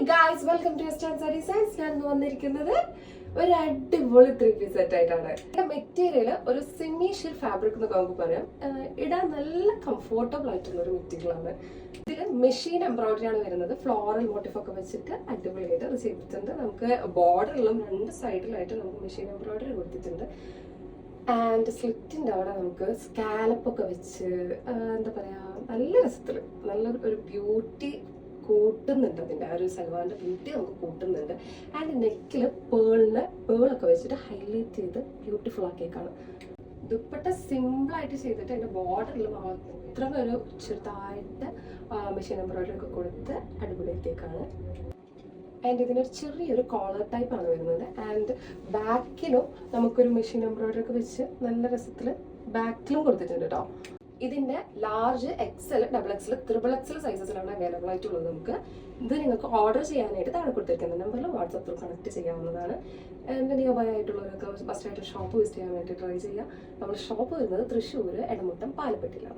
Guys, welcome to Stanza Designs. ഞാൻ വന്നിരിക്കുന്നത് ഒരു അടിപൊളി 3-piece സെറ്റ് ആയിട്ടാണ്. മെറ്റീരിയൽ ഒരു സെമി ഷിൽക്ക് ഫാബ്രിക് എന്ന് നമുക്ക് പറയാം. ഇടാൻ നല്ല കംഫോർട്ടബിൾ ആയിട്ടുള്ള ഒരു മെറ്റീരിയൽ ആണ്. ഇതിൽ മെഷീൻ എംബ്രോയിഡറി ആണ് വരുന്നത്. ഫ്ലോറൽ മോട്ടീഫ് ഒക്കെ വെച്ചിട്ട് അടിപൊളിയായിട്ട് അത് ചെയ്തിട്ടുണ്ട്. നമുക്ക് ബോർഡറിലും രണ്ട് സൈഡിലായിട്ട് നമുക്ക് മെഷീൻ എംബ്രോയിഡറി കൊടുത്തിട്ടുണ്ട്. ആൻഡ് സ്ലിറ്റിന്റെ അവിടെ നമുക്ക് സ്കാലപ്പ് ഒക്കെ വെച്ച് എന്താ പറയാ, നല്ല രസത്തില് നല്ല ഒരു ബ്യൂട്ടി കൂട്ടുന്നുണ്ട്. അതിന്റെ ആ ഒരു സൽവാറിന്റെ ബ്യൂട്ടി നമുക്ക് കൂട്ടുന്നുണ്ട്. ആൻഡ് നെക്കില് പേളൊക്കെ വെച്ചിട്ട് ഹൈലൈറ്റ് ചെയ്ത് ബ്യൂട്ടിഫുൾ ആക്കിയേക്കാണ്. ദുപ്പട്ട സിമ്പിൾ ആയിട്ട് ചെയ്തിട്ട് അതിന്റെ ബോർഡറിൽ മാത്രം ഒരു ചെറുതായിട്ട് മെഷീൻ എംബ്രോയിഡറി ഒക്കെ കൊടുത്ത് അടിപൊളിയാക്കിയേക്കാണ്. ആൻഡ് ഇതിനൊരു ചെറിയൊരു കോളർ ടൈപ്പ് ആണ് വരുന്നത്. ആൻഡ് ബാക്കിലും നമുക്കൊരു മെഷീൻ എംബ്രോയിഡറി ഒക്കെ വെച്ച് നല്ല രസത്തിൽ ബാക്കിലും കൊടുത്തിട്ടുണ്ട് കേട്ടോ. ഇതിന്റെ ലാർജ് XL, XXL, XXL സൈസസിലാണ് അവൈലബിൾ ആയിട്ടുള്ളത്. നമുക്ക് ഇത് നിങ്ങൾക്ക് ഓർഡർ ചെയ്യാനായിട്ട് താഴെ കൊടുത്തിരിക്കുന്ന നമ്പറിൽ വാട്സാപ്പ് ത്രൂ കണക്ട് ചെയ്യാവുന്നതാണ്. എൻ്റെ നിയർ ബൈ ആയിട്ടുള്ളവരൊക്കെ ഫസ്റ്റ് ആയിട്ട് ഷോപ്പ് വിസിറ്റ് ചെയ്യാൻ വേണ്ടി ട്രൈ ചെയ്യുക. നമ്മുടെ ഷോപ്പ് വരുന്നത് തൃശ്ശൂർ എടമുട്ടം പാലപ്പെട്ടിലാണ്.